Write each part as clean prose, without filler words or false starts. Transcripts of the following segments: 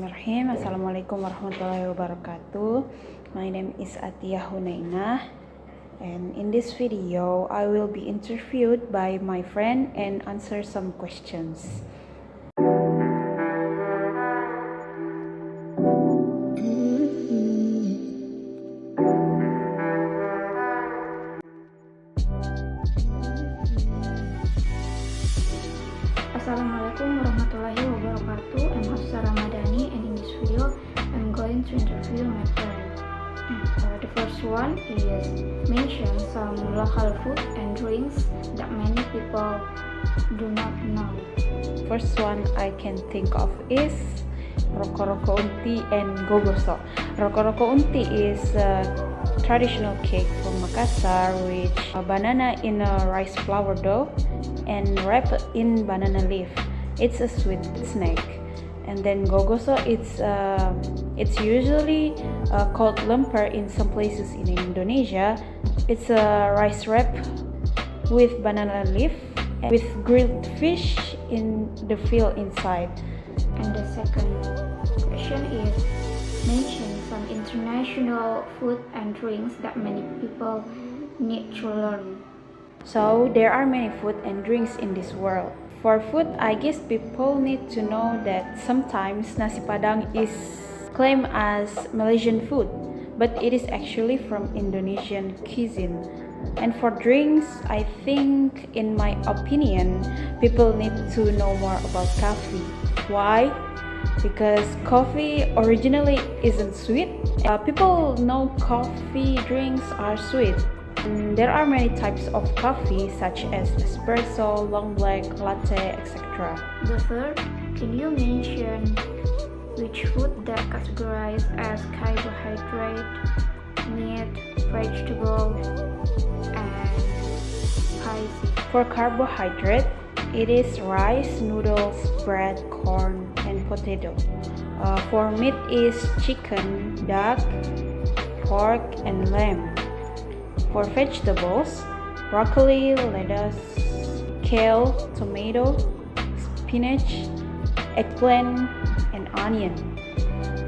Bismillahirrahmanirrahim. Assalamualaikum warahmatullahi wabarakatuh. My name is Atiyah Hunainah, and in this video I will be interviewed by my friend and answer some questions. Assalamualaikum warahmatullahi wabarakatuh. I'm Hafsa Ramadhani, and in this video I'm going to interview my friend. The first one is mention some local food and drinks that many people do not know. First one I can think of is roko-roko unti and gogoso. Roko-roko unti is a traditional cake from Makassar with banana in a rice flour dough and wrapped in banana leaf. It's a sweet snack. And then gogoso, it's usually called lemper in some places in Indonesia. It's a rice wrap with banana leaf with grilled fish in the fill inside. And the second question is mention some international food and drinks that many people need to learn. So there are many food and drinks in this world. For food, I guess people need to know that sometimes nasi padang is claimed as Malaysian food, but it is actually from Indonesian cuisine. And for drinks, I think, in my opinion, people need to know more about coffee. Why? Because coffee originally isn't sweet. People know coffee drinks are sweet. There are many types of coffee such as espresso, long black, latte, etc. The third, can you mention which food that categorized as carbohydrate, meat, vegetable, and spicy? For carbohydrate, it is rice, noodles, bread, corn, and potato. For meat is chicken, duck, pork, and lamb. For vegetables, broccoli, lettuce, kale, tomato, spinach, eggplant, and onion.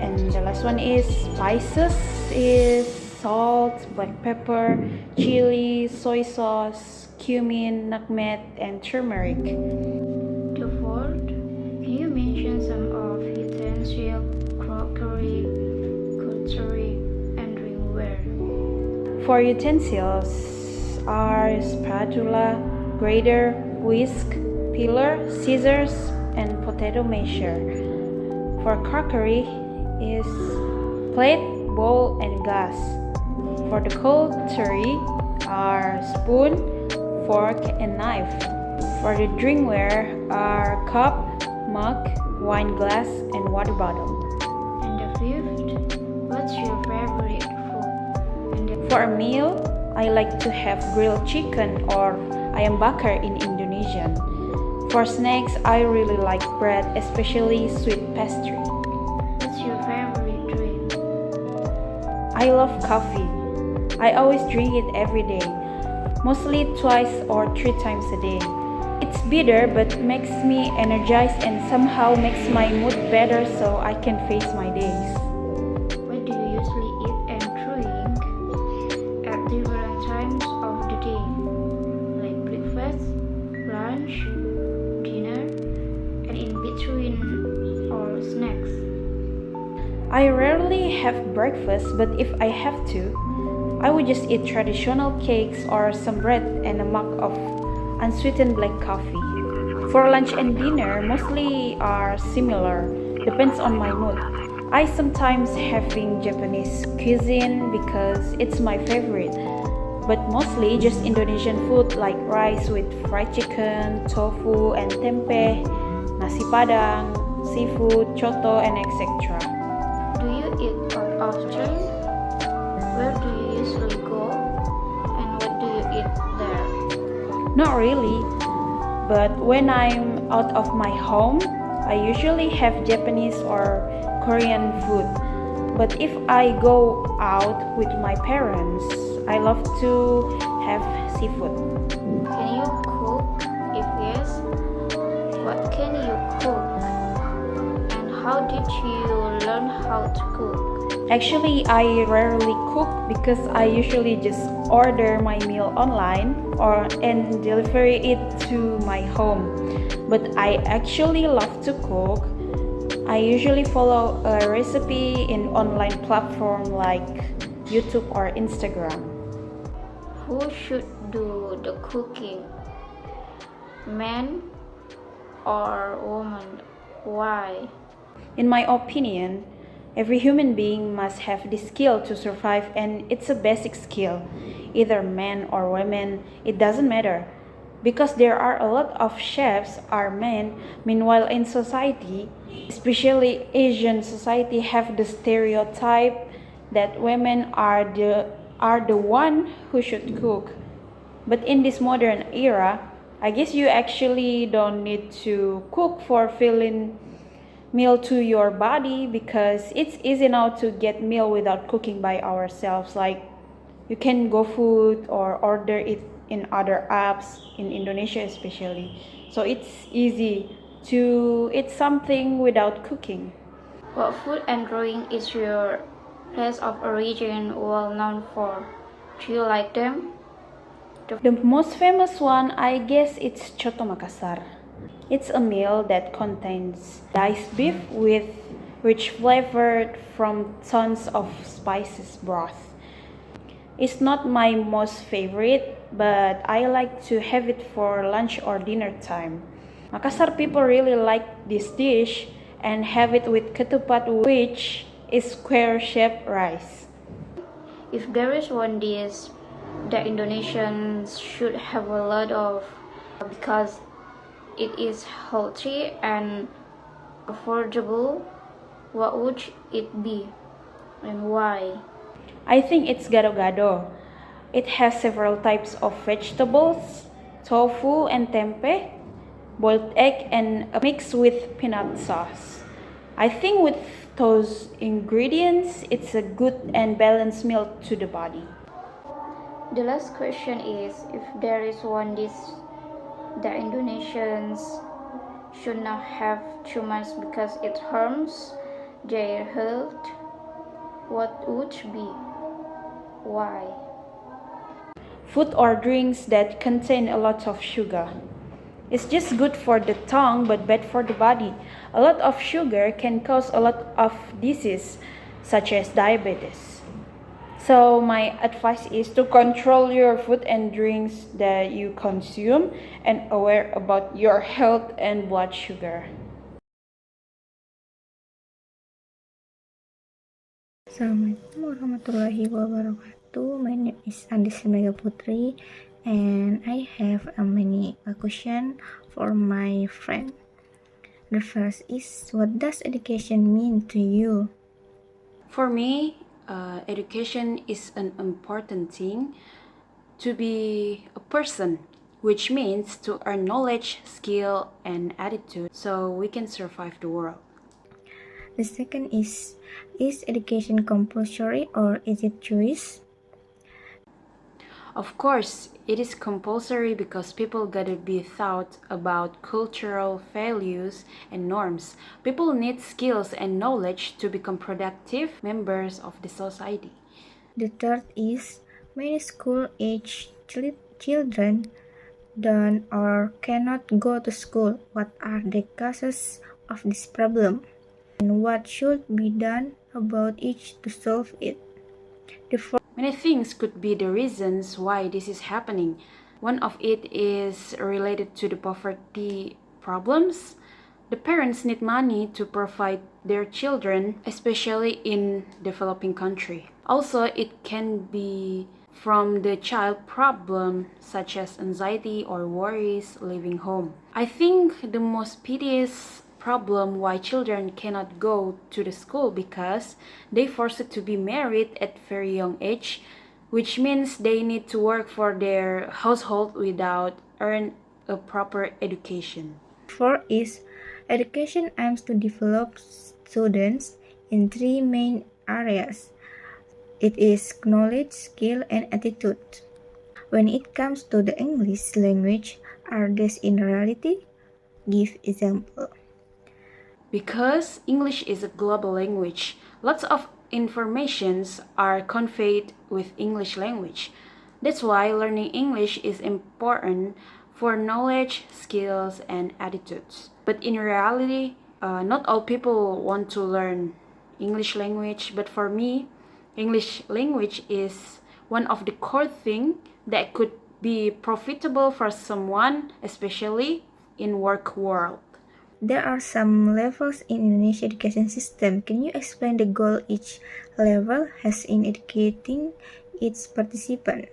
And the last one is spices is salt, black pepper, chili, soy sauce, cumin, nutmeg, and turmeric. The fourth, can you mention some of utensil, crockery, cutlery, and drinkware? For utensils are spatula, grater, whisk, peeler, scissors, and potato masher. For crockery is plate, bowl, and glass. For the cutlery are spoon, fork, and knife. For the drinkware are cup, mug, wine glass, and water bottle. And the fifth, what's your favorite food? For a meal, I like to have grilled chicken or ayam bakar in Indonesian. For snacks, I really like bread, especially sweet pastry. What's your favorite drink? I love coffee. I always drink it every day, mostly twice or 3 times a day. It's bitter but makes me energized and somehow makes my mood better so I can face my days. What do you usually eat and drink at different times of the day? Like breakfast, lunch, dinner, and in between or snacks? I rarely have breakfast, but if I have to, I would just eat traditional cakes or some bread and a mug of unsweetened black coffee. For lunch and dinner, mostly are similar, depends on my mood. I sometimes having Japanese cuisine because it's my favorite, but mostly just Indonesian food like rice with fried chicken, tofu and tempeh, nasi padang, seafood, coto, and etc. Do you eat out often? Where do you usually go? And what do you eat there? Not really, but when I'm out of my home, I usually have Japanese or Korean food. But if I go out with my parents, I love to have seafood. Can you cook? If yes, what can you cook? And how How did you learn how to cook? Actually, I rarely cook because I usually just order my meal online or and deliver it to my home. But I actually love to cook. I usually follow a recipe in online platform like YouTube or Instagram. Who should do the cooking? Man or woman? Why? In my opinion, every human being must have this skill to survive, and it's a basic skill. Either men or women, it doesn't matter. Because there are a lot of chefs are men, meanwhile in society, especially Asian society, have the stereotype that women are the one who should cook. But in this modern era, I guess you actually don't need to cook for feeling meal to your body because it's easy now to get meal without cooking by ourselves. Like you can go food or order it in other apps in Indonesia especially. So it's easy to eat something without cooking. What food and drink is your place of origin well known for? Do you like them? The most famous one, I guess, it's Coto Makassar. It's a meal that contains diced beef with rich flavor from tons of spices broth. It's not my most favorite, but I like to have it for lunch or dinner time. Makassar people really like this dish and have it with ketupat, which is square-shaped rice. If there is one dish that Indonesians should have a lot of because it is healthy and affordable, what would it be and why? I think it's gado-gado. It has several types of vegetables, tofu and tempeh, boiled egg and a mix with peanut sauce. I think with those ingredients, it's a good and balanced meal to the body. The last question is if there is one dish that Indonesians should not have too much because it harms their health, what would be? Why? Food or drinks that contain a lot of sugar. It's just good for the tongue but bad for the body. A lot of sugar can cause a lot of disease such as diabetes. So my advice is to control your food and drinks that you consume and aware about your health and blood sugar. Assalamualaikum warahmatullahi wabarakatuh. My name is Andis Mega Putri, and I have a many question for my friend. The first is, what does education mean to you? For me, education is an important thing to be a person, which means to earn knowledge, skill, and attitude so we can survive the world. The second is education compulsory or is it choice? Of course, it is compulsory because people gotta be taught about cultural values and norms. People need skills and knowledge to become productive members of the society. The third is, many school-age children don't or cannot go to school. What are the causes of this problem? And what should be done about it to solve it? Many things could be the reasons why this is happening. One of it is related to the poverty problems. The parents need money to provide their children, especially in developing country. Also, it can be from the child problem such as anxiety or worries leaving home. I think the most piteous problem why children cannot go to the school because they forced to be married at very young age, which means they need to work for their household without earn a proper education. Four is, education aims to develop students in three main areas. It is knowledge, skill, and attitude. When it comes to the English language, are these in reality? Give example. Because English is a global language, lots of informations are conveyed with English language. That's why learning English is important for knowledge, skills, and attitudes. But in reality, not all people want to learn English language, but for me, English language is one of the core things that could be profitable for someone, especially in work world. There are some levels in Indonesia education system. Can you explain the goal each level has in educating its participant?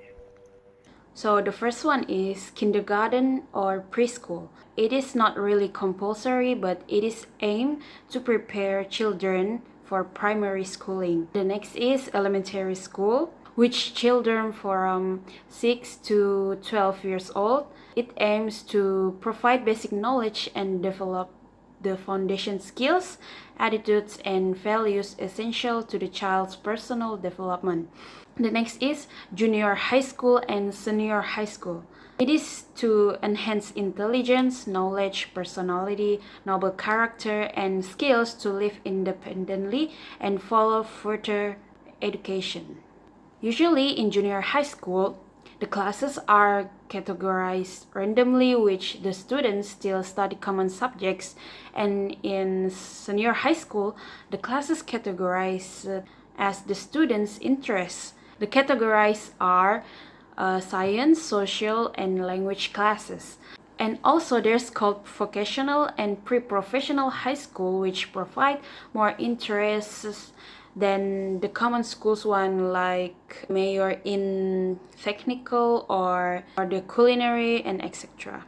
So the first one is kindergarten or preschool. It is not really compulsory, but it is aimed to prepare children for primary schooling. The next is elementary school, which children from 6 to 12 years old. It aims to provide basic knowledge and develop the foundation skills, attitudes, and values essential to the child's personal development. The next is junior high school and senior high school. It is to enhance intelligence, knowledge, personality, noble character, and skills to live independently and follow further education. Usually in junior high school, the classes are categorized randomly, which the students still study common subjects, and in senior high school, the classes categorized as the students' interests. The categories are science, social, and language classes. And also there's called vocational and pre-professional high school, which provide more interests than the common schools one, like major in technical or the culinary and etc.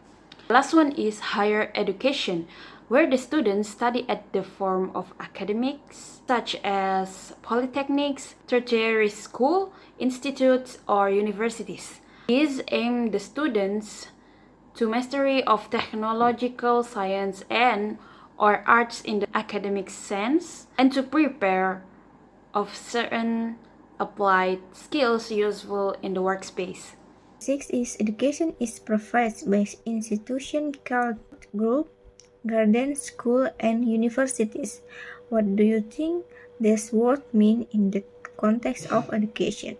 Last one is higher education, where the students study at the form of academics such as polytechnics, tertiary school, institutes, or universities. These aim the students to mastery of technological science and or arts in the academic sense, and to prepare of certain applied skills useful in the workspace. Sixth is education is provided by institution called group, garden, school, and universities. What do you think this word mean in the context of education?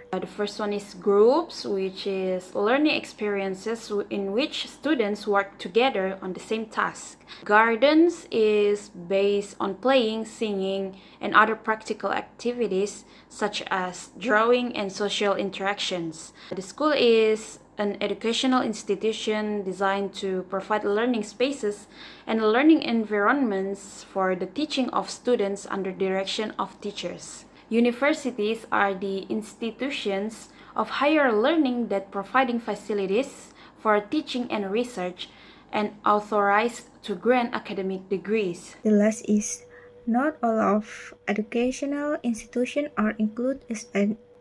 The first one is groups, which is learning experiences in which students work together on the same task. Gardens is based on playing, singing, and other practical activities such as drawing and social interactions. The school is an educational institution designed to provide learning spaces and learning environments for the teaching of students under direction of teachers. Universities are the institutions of higher learning that providing facilities for teaching and research and authorized to grant academic degrees. The last is not all of educational institutions are included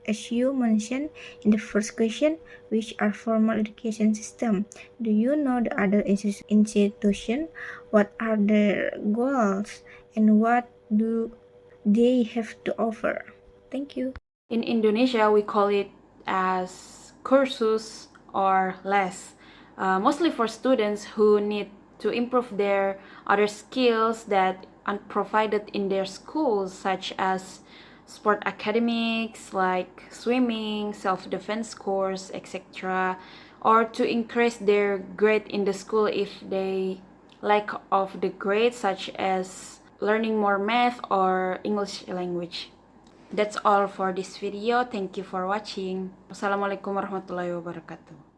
as you mentioned in the first question, which are formal education system. Do you know the other institution? What are their goals and what do they have to offer? Thank you. In Indonesia, we call it as kursus or les, mostly for students who need to improve their other skills that are provided in their schools, such as sport academics like swimming, self-defense course, etc., or to increase their grade in the school if they lack of the grade, such as learning more math or English language. That's all for this video. Thank you for watching. Wassalamualaikum warahmatullahi wabarakatuh.